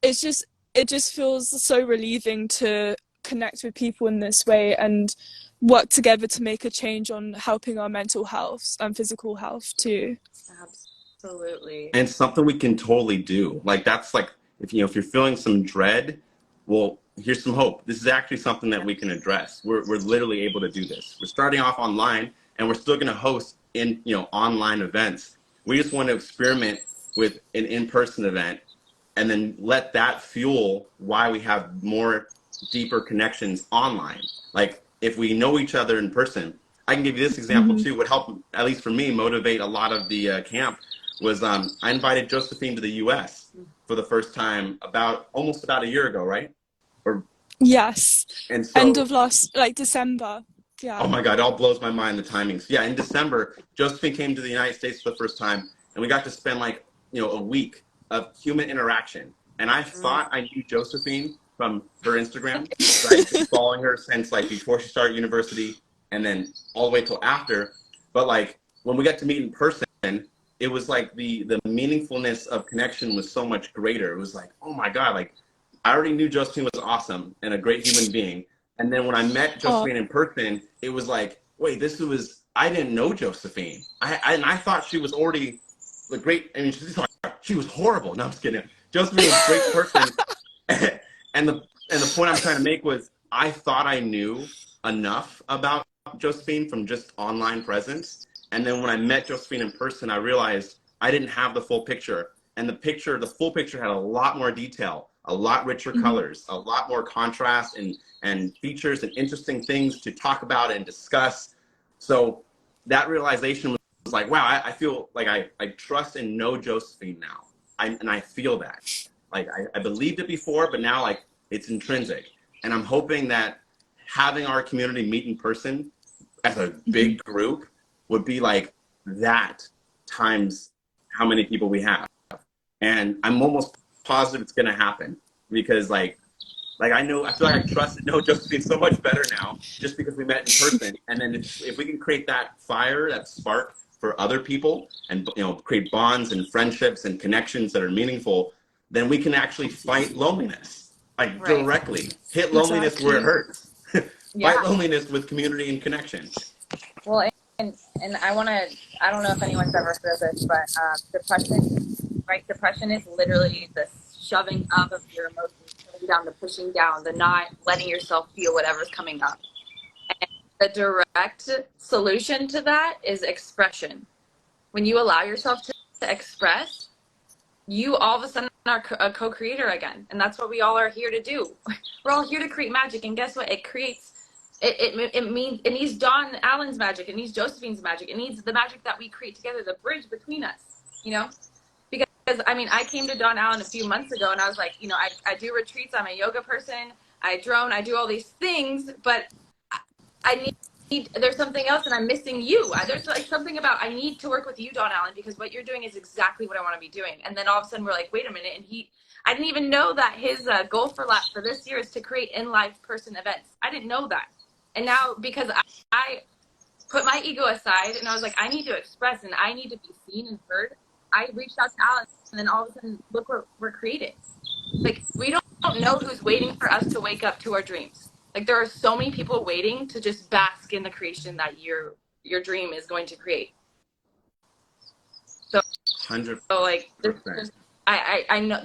it just feels so relieving to connect with people in this way and work together to make a change on helping our mental health and physical health too. Absolutely. And something we can totally do. Like, that's like, if you're feeling some dread, well, here's some hope. This is actually something that we can address. We're literally able to do this. We're starting off online, and we're still going to host online events. We just want to experiment with an in-person event, and then let that fuel why we have more deeper connections online. Like, if we know each other in person, I can give you this example too. What helped, at least for me, motivate a lot of the camp was I invited Josephine to the U.S. for the first time almost about a year ago, right? Yes. And so, end of December. Yeah. Oh my God, it all blows my mind, the timings. Yeah, in December, Josephine came to the United States for the first time, and we got to spend a week of human interaction. And I thought I knew Josephine from her Instagram. So I've been following her since before she started university, and then all the way till after. But when we got to meet in person, it was like the meaningfulness of connection was so much greater. It was like, oh my God, I already knew Josephine was awesome and a great human being. And then when I met Josephine in person, it was like, wait, I didn't know Josephine. I thought she was already the great, she was horrible. No, I'm just kidding. Josephine was a great person. and the point I'm trying to make was, I thought I knew enough about Josephine from just online presence. And then when I met Josephine in person, I realized I didn't have the full picture. And the full picture had a lot more detail, a lot richer colors, a lot more contrast and features and interesting things to talk about and discuss. So that realization was like, wow, I feel like I trust and know Josephine now. And I feel that. I believed it before, but now it's intrinsic. And I'm hoping that having our community meet in person as a big group would be like that times how many people we have. And I'm almost positive it's gonna happen, because I feel like I trust and know Josephine so much better now just because we met in person. And then if we can create that fire, that spark for other people, and create bonds and friendships and connections that are meaningful, then we can actually fight loneliness, directly. Hit loneliness where it hurts. Fight loneliness with community and connection. Well, and I don't know if anyone's ever heard this, but depression, right? Depression is literally the shoving up of your emotions, shoving down, the pushing down, the not letting yourself feel whatever's coming up. And the direct solution to that is expression. When you allow yourself to express, you all of a sudden are a co-creator again. And that's what we all are here to do. We're all here to create magic. And guess what? It creates, it means, it needs Dawn Allen's magic. It needs Josephine's magic. It needs the magic that we create together, the bridge between us, Because I came to Dawn Allen a few months ago, and I was like, I do retreats. I'm a yoga person. I drone. I do all these things, but I need there's something else and I'm missing you. There's like something about, I need to work with you, Don Allen, because what you're doing is exactly what I want to be doing. And then all of a sudden we're like, wait a minute. And I didn't even know that his goal for this year is to create in-life person events. I didn't know that. And now, because I put my ego aside and I was like, I need to express and I need to be seen and heard, I reached out to Alan, and then all of a sudden, look what we're creating. Like, we don't know who's waiting for us to wake up to our dreams. Like, there are so many people waiting to just bask in the creation that your dream is going to create. So 100%. So like, I know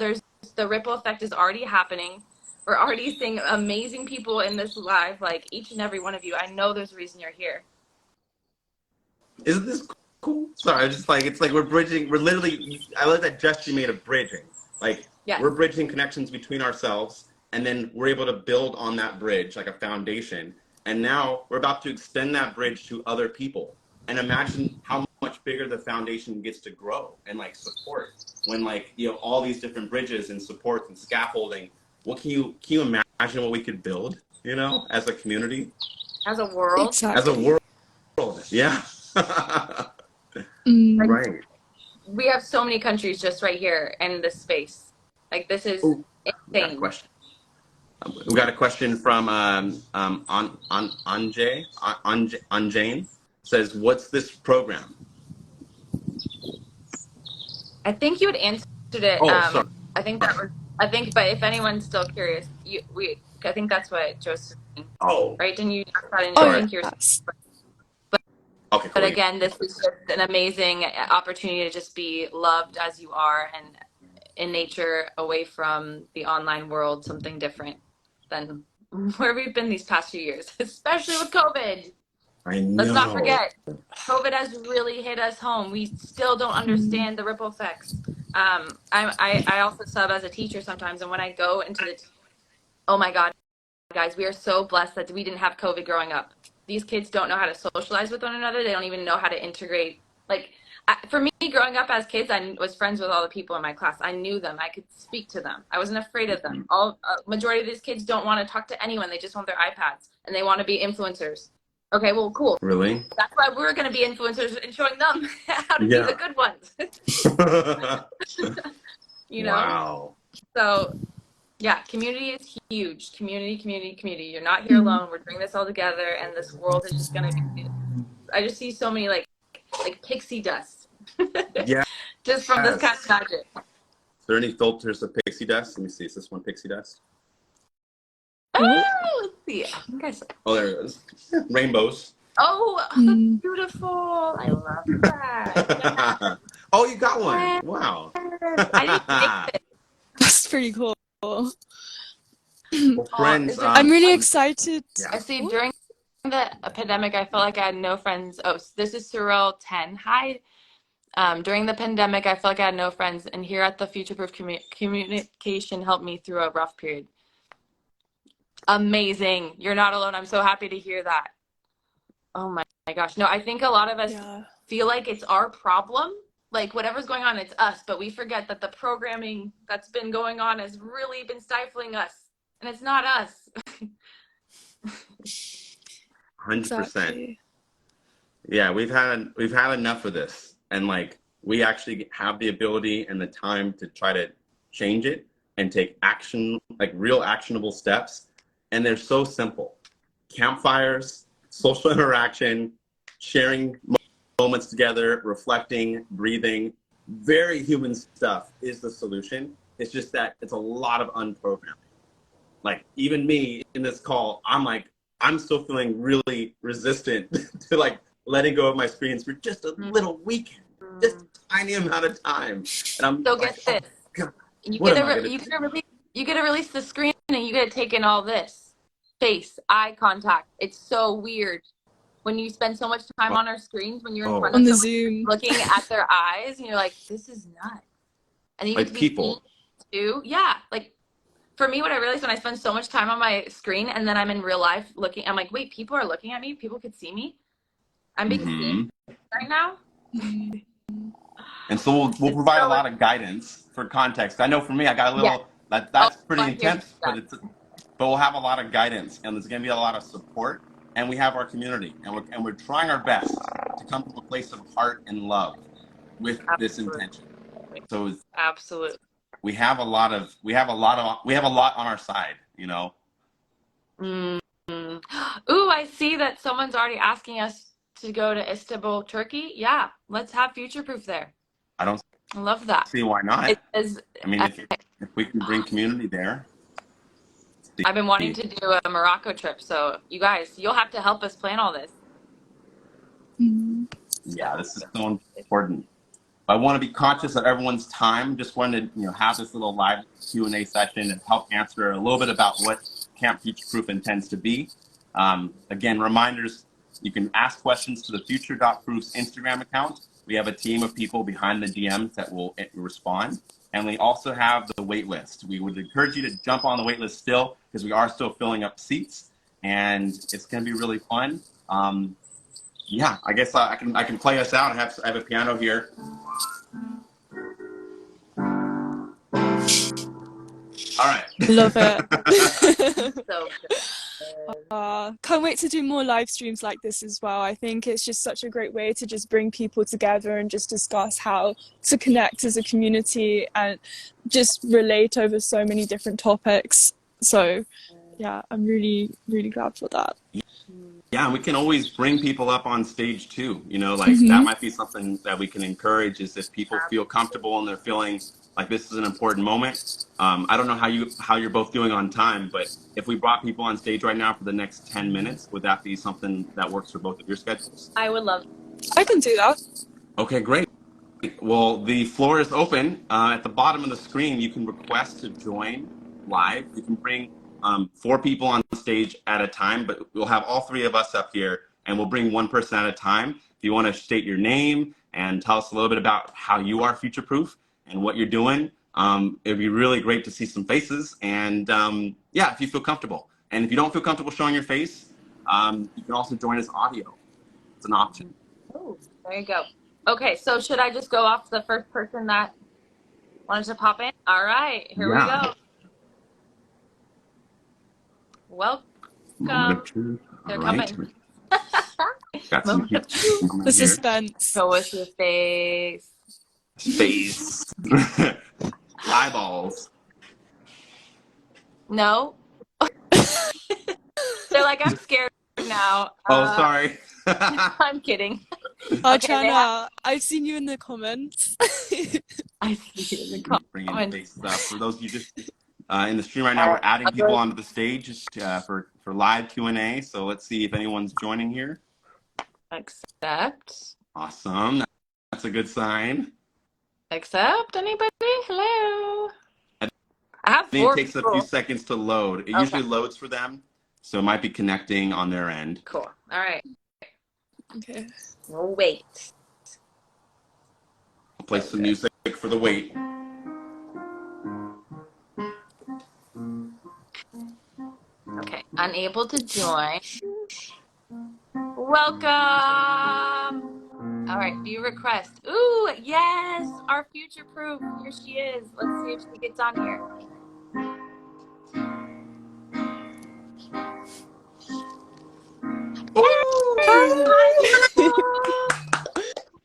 the ripple effect is already happening. We're already seeing amazing people in this live, like each and every one of you. I know there's a reason you're here. Isn't this cool? Sorry, I just like, it's like we're bridging. We're literally, I like that gesture you made of bridging. Like, Yes. We're bridging connections between ourselves, and then we're able to build on that bridge like a foundation. And now we're about to extend that bridge to other people. And imagine how much bigger the foundation gets to grow and like support when like, you know, all these different bridges and supports and scaffolding. What can you imagine what we could build, you know, as a community? As a world? Exactly. As a world, yeah. Right. We have so many countries just right here in this space. Like, this is insane. We got a question. We got a question from Anjane. Says, what's this program? I think you had answered it. Oh, sorry. But if anyone's still curious, I think that's what Joseph. Oh. Right? Didn't you? Yes. Okay, cool. But again, this is just an amazing opportunity to just be loved as you are and in nature, away from the online world, something different than where we've been these past few years, especially with COVID. I know. Let's not forget, COVID has really hit us home. We still don't understand the ripple effects. I also sub as a teacher sometimes, and when I go into oh my God, guys, we are so blessed that we didn't have COVID growing up. These kids don't know how to socialize with one another. They don't even know how to integrate. Like, for me, growing up as kids, I was friends with all the people in my class. I knew them. I could speak to them. I wasn't afraid of them. Majority of these kids don't want to talk to anyone. They just want their iPads, and they want to be influencers. Okay, well, cool. Really? That's why we're going to be influencers and showing them how to be the good ones. You know? Wow. So, yeah, community is huge. Community. You're not here alone. We're doing this all together, and this world is just going to be. I just see so many like pixie dust. Yeah. Just from this kind of magic. Is there any filters of pixie dust? Let me see. Is this one pixie dust? Oh, let's see. I think I saw. Oh, there it is. Rainbows. Oh, beautiful. I love that. Yeah. Oh, you got one. Wow. I didn't make it. That's pretty cool. Well, friends, I'm really excited. Yeah. I see. During the pandemic, I felt like I had no friends. Oh, this is Sorrel 10. Hi. During the pandemic, I felt like I had no friends, and here at the Future Proof communication helped me through a rough period. Amazing. You're not alone. I'm so happy to hear that. Oh my gosh. No, I think a lot of us feel like it's our problem. Like, whatever's going on, it's us. But we forget that the programming that's been going on has really been stifling us. And it's not us. 100%. Exactly. Yeah, we've had enough of this. And like, we actually have the ability and the time to try to change it and take action, like real actionable steps. And they're so simple. Campfires, social interaction, sharing moments together, reflecting, breathing, very human stuff is the solution. It's just that it's a lot of unprogramming. Like, even me in this call, I'm still feeling really resistant to like letting go of my screens for just a little weekend, just a tiny amount of time. And I'm so get this. God, you get to release the screen, and you get to take in all this. Face, eye contact. It's so weird when you spend so much time on our screens, when you're in front of the someone, Zoom, looking at their eyes, and you're like, this is nuts. And you like get to people too. Yeah. Like, for me, what I realized when I spend so much time on my screen and then I'm in real life looking, I'm like, wait, people are looking at me. People could see me. I'm being seen right now. And so we'll provide a lot of guidance for context. I know for me, I got a little, that's pretty intense, but we'll have a lot of guidance, and there's going to be a lot of support. and we have our community, and we're trying our best to come from a place of heart and love with this intention. So Absolutely. we have a lot on our side, you know. Mm. Ooh, I see that someone's already asking us to go to Istanbul, Turkey. Yeah, let's have Future Proof there. I don't I love that. see why not. It is, I mean, if we can bring community there. I've been wanting to do a Morocco trip, so you guys, you'll have to help us plan all this. Yeah, this is so important. I want to be conscious of everyone's time. Just wanted to, have this little live Q&A session and help answer a little bit about what Camp Future Proof intends to be. Again, reminders, you can ask questions to the Future.Proof's Instagram account. We have a team of people behind the DMs that will respond. And we also have the wait list. We would encourage you to jump on the wait list still, because we are still filling up seats, and it's going to be really fun. Yeah, I guess I can play us out. I have a piano here. All right. Love it. So good. Can't wait to do more live streams like this as well. I think it's just such a great way to just bring people together and just discuss how to connect as a community and just relate over so many different topics. So yeah, I'm really, really glad for that. Yeah, and we can always bring people up on stage too. That might be something that we can encourage, is if people feel comfortable and they're feeling like this is an important moment. I don't know how you're both doing on time, but if we brought people on stage right now for the next 10 minutes, would that be something that works for both of your schedules? I would love. I can do that. Okay, great. Well, the floor is open. At the bottom of the screen, you can request to join live. You can bring 4 people on stage at a time, but we'll have all 3 of us up here, and we'll bring 1 person at a time. If you want to state your name and tell us a little bit about how you are future-proof and what you're doing, it'd be really great to see some faces. And yeah, if you feel comfortable. And if you don't feel comfortable showing your face, you can also join as audio. It's an option. Oh, there you go. Okay, so should I just go off the first person that wanted to pop in? All right, here we go. Welcome. They're coming. Got some the suspense. Show us your face. Face. Eyeballs. No. They're like, I'm scared now. Oh, sorry. I'm kidding. Chana, I've seen you in the comments. I see you in the comments. Bringing faces up. For those of you just in the stream right now, we're adding people onto the stage just for live Q&A. So let's see if anyone's joining here. Accept. Awesome. That's a good sign. Accept. Anybody? Hello. I have 4 It takes a few seconds to load. It usually loads for them, so it might be connecting on their end. Cool. All right. Okay. We'll wait. I'll play some music for the wait. Okay. Unable to join. Welcome. All right. View request. Ooh, yes. Our future proof. Here she is. Let's see if she gets on here.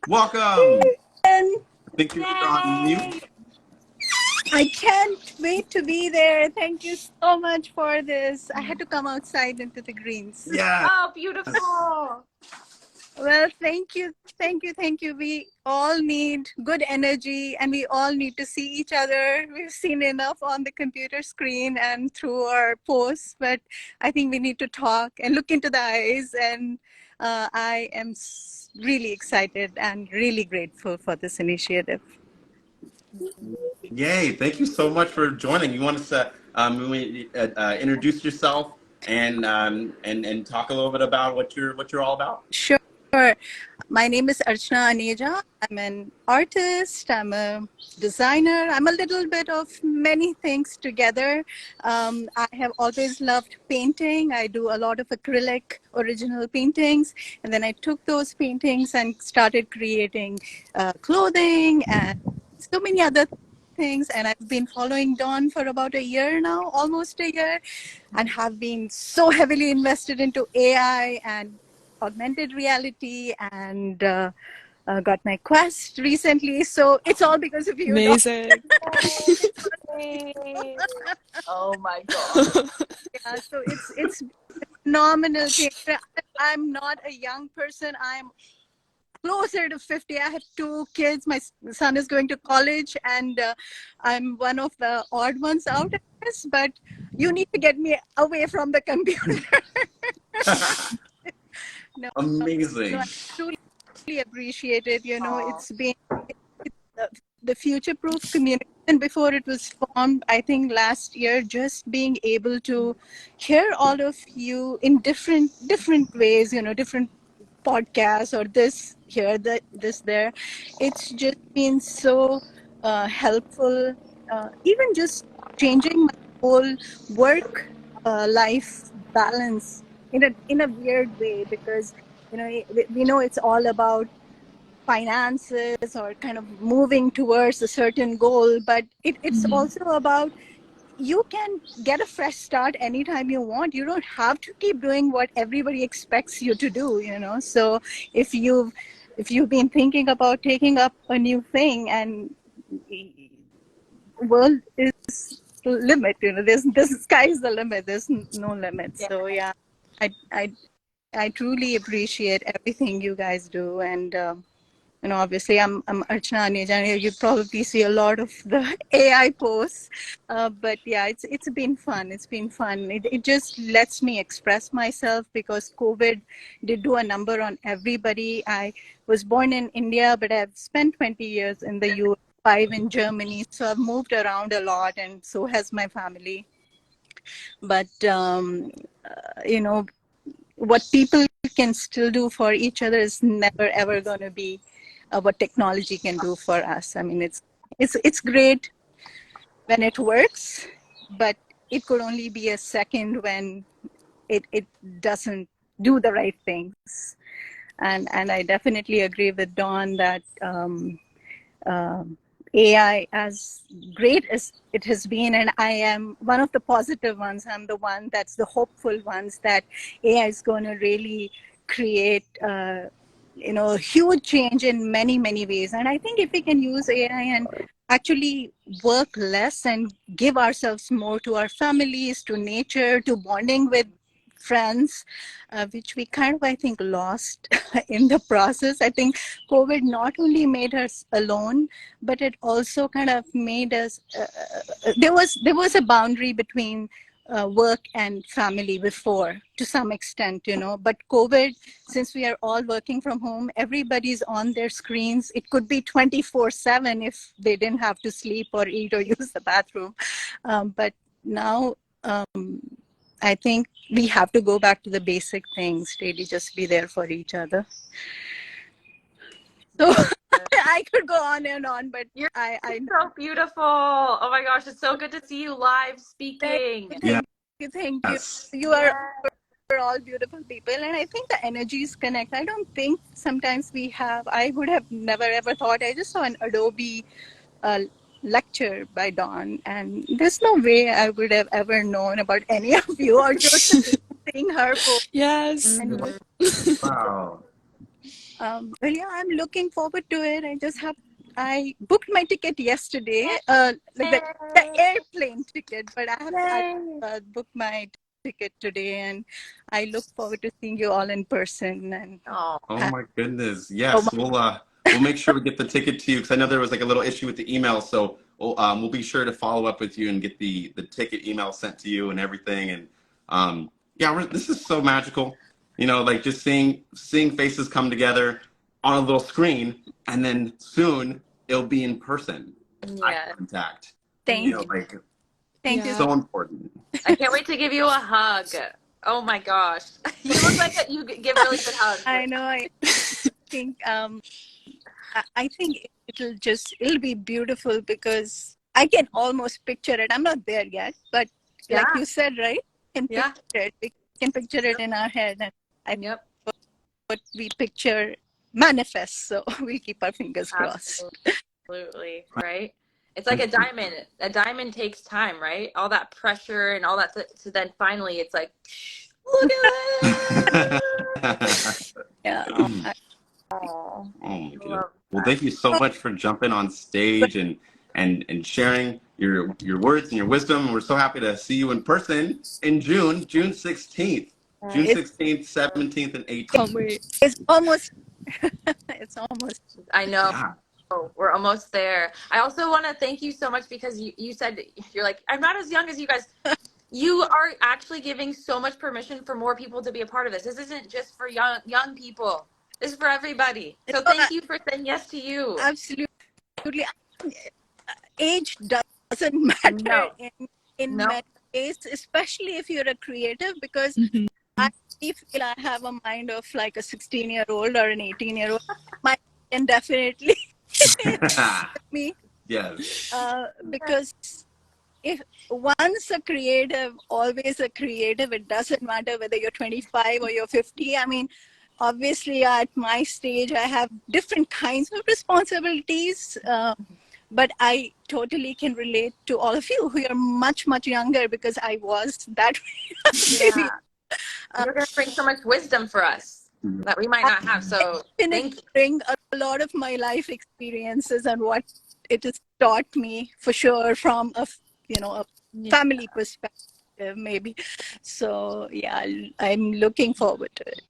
Welcome. I think you're on mute. I can't wait to be there. Thank you so much for this. I had to come outside into the greens. Yeah. Oh, beautiful. Well, thank you. Thank you. Thank you. We all need good energy and we all need to see each other. We've seen enough on the computer screen and through our posts, but I think we need to talk and look into the eyes. And I am really excited and really grateful for this initiative. Yay. Thank you so much for joining. You want us to introduce yourself and talk a little bit about what you're all about? Sure. My name is Archana Aneja. I'm an artist. I'm a designer. I'm a little bit of many things together. I have always loved painting. I do a lot of acrylic original paintings. And then I took those paintings and started creating clothing and so many other things. And I've been following Dawn for about a year now, almost a year, and have been so heavily invested into AI and augmented reality, and got my Quest recently. So it's all because of you, Dawn. Amazing. Yay. Oh my God. Yeah, so it's phenomenal thing. I'm not a young person. I'm closer to 50. I have 2 kids. My son is going to college, and I'm one of the odd ones out, I guess. But you need to get me away from the computer. No, so Amazing. I truly appreciate it. You know, it's been the future-proof communication before it was formed. I think last year, just being able to hear all of you in different ways. You know, different podcasts or this here, that this there. It's just been so helpful. Even just changing my whole work life balance in a weird way, because you know we know it's all about finances or kind of moving towards a certain goal, but it's also about you can get a fresh start anytime you want. You don't have to keep doing what everybody expects you to do, you know. So if you've been thinking about taking up a new thing, and world is the limit, you know, there's the sky is the limit, there's no limit. Yeah. So yeah, I truly appreciate everything you guys do. And you know, obviously I'm Archana Nejani. You probably see a lot of the AI posts, but yeah, it's been fun. It's been fun. It just lets me express myself, because COVID did do a number on everybody. I was born in India, but I've spent 20 years in the US, 5 in Germany, so I've moved around a lot, and so has my family. But you know, what people can still do for each other is never ever going to be what technology can do for us. I mean, it's great when it works, but it could only be a second when it doesn't do the right things. And I definitely agree with Dawn that AI, as great as it has been, and I am one of the positive ones, I'm the one that's the hopeful ones, that AI is going to really create you know, huge change in many ways. And I think if we can use AI and actually work less and give ourselves more to our families, to nature, to bonding with friends, which we kind of, I think, lost in the process. I think COVID not only made us alone, but it also kind of made us, there was a boundary between work and family before, to some extent, you know. But COVID, since we are all working from home, everybody's on their screens. It could be 24/7 if they didn't have to sleep or eat or use the bathroom. But now, I think we have to go back to the basic things, really just be there for each other. So I could go on and on, but You're I so beautiful. Oh my gosh, it's so good to see you live speaking. thank you. Yes. You are all beautiful people, and I think the energies connect. I don't think sometimes I would have never ever thought. I just saw an Adobe lecture by Dawn, and there's no way I would have ever known about any of you, or just seeing her post. Yes. And Wow. well, yeah, I'm looking forward to it. I booked my ticket yesterday, like the airplane ticket, but I booked my ticket today, and I look forward to seeing you all in person. And Oh, Oh my goodness. oh Yes. We'll make sure we get the ticket to you, because I know there was like a little issue with the email. So we'll be sure to follow up with you and get the ticket email sent to you and everything. And yeah, this is so magical. You know, like just seeing faces come together on a little screen, and then soon it'll be in person. Eye yeah. contact. thank You you, know, like thank you. so important. I can't wait to give you a hug. Oh my gosh. You look like you give really good hugs. I know. I think I think it'll be beautiful, because I can almost picture it. I'm not there yet, but Yeah. like you said, right? We Yeah. can picture it in our head, and I think Yep. what we picture manifests. So we'll keep our fingers crossed. Absolutely. Right. It's like a diamond. A diamond takes time, right? All that pressure and all that. So then finally it's like, look at it. Yeah. Oh, Oh my goodness. love Well, that. thank you so much for jumping on stage and sharing your words and your wisdom. We're so happy to see you in person in June 16th. June It's 16th, 17th, and 18th. Can't wait. it's almost it's almost. I know. Yeah. Oh, we're almost there. I also want to thank you so much because you said, you're like, I'm not as young as you guys. You are actually giving so much permission for more people to be a part of this. This isn't just for young people. This is for everybody. So thank you for saying yes to you. Absolutely. Age doesn't matter No. in No. many ways, especially if you're a creative, because Mhm. I feel I have a mind of like a 16-year-old or an 18-year-old. My can definitely me Yes. because if once a creative, always a creative. It doesn't matter whether you're 25 or you're 50. I mean, obviously at my stage I have different kinds of responsibilities, but I totally can relate to all of you who are much younger, because I was that way. Yeah. You're going to bring so much wisdom for us that we might not have. So thank you. Bring a lot of my life experiences and what it has taught me, for sure, from a family perspective, maybe. So yeah, I'm looking forward to it.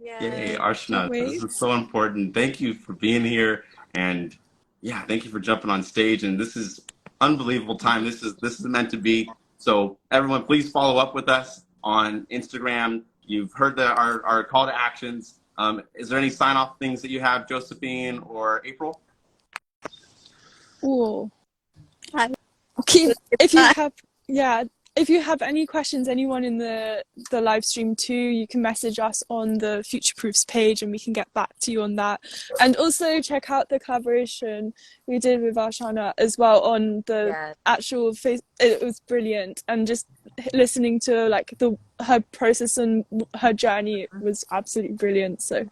Yay, Yeah. Arshna, this is so important. Thank you for being here, and yeah, thank you for jumping on stage. And this is unbelievable time. This is meant to be. So everyone, please follow up with us on Instagram. You've heard our call to actions. Is there any sign off things that you have, Josephine or April? Ooh. I- If you have any questions, anyone in the live stream too, you can message us on the Future Proofs page and we can get back to you on that. And also check out the collaboration we did with Arshana as well on the actual face. It was brilliant, and just listening to like her process and her journey was absolutely brilliant. So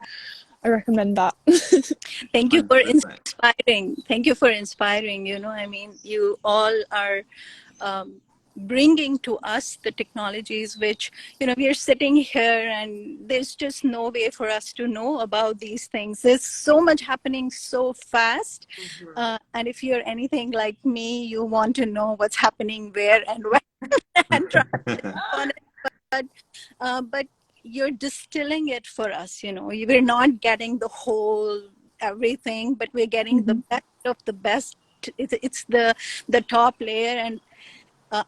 I recommend that. Thank you for 100%. inspiring. Thank you for inspiring. I mean, you all are bringing to us the technologies which, we are sitting here and there's just no way for us to know about these things. There's so much happening so fast. And if you're anything like me, you want to know what's happening where and when and try on it. But you're distilling it for us. We're not getting the whole everything, but we're getting the best of the best. It's the top layer, and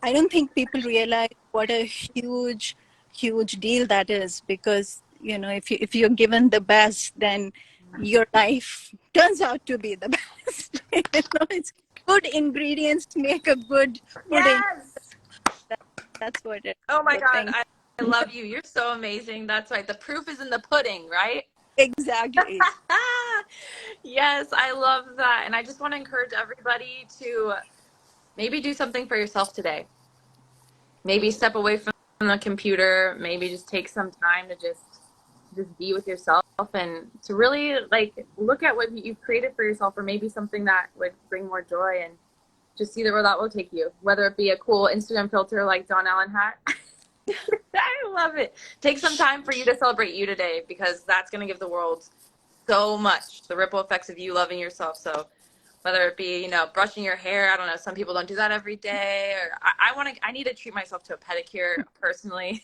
I don't think people realize what a huge deal that is, because if you're given the best, then your life turns out to be the best. It's good ingredients make a good pudding. Yes. That's what it is. Oh my So God. I love you. You're so amazing. That's right. The proof is in the pudding, right? Exactly. Yes, I love that. And I just want to encourage everybody to maybe do something for yourself today. Maybe step away from the computer, maybe just take some time to just be with yourself and to really like look at what you've created for yourself, or maybe something that would bring more joy, and just see where that will take you, whether it be a cool Instagram filter like Don Allen hat. I love it. Take some time for you to celebrate you today, because that's going to give the world so much, the ripple effects of you loving yourself. So whether it be, brushing your hair, I don't know, some people don't do that every day, or I need to treat myself to a pedicure personally.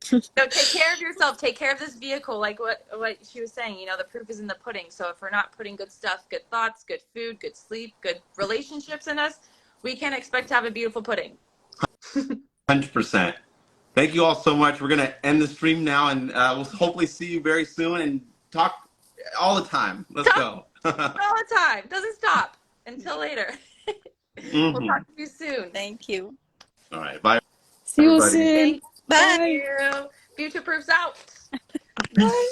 So take care of yourself, take care of this vehicle, like what she was saying, the proof is in the pudding. So if we're not putting good stuff, good thoughts, good food, good sleep, good relationships in us, we can't expect to have a beautiful pudding. 100%. Thank you all so much. We're going to end the stream now, and we'll hopefully see you very soon and talk all the time. Let's go. All the time. Doesn't stop until later. We'll talk to you soon. Thank you. All right. Bye. See you everybody. soon. Thank Bye. you. Future Proofs out. Bye.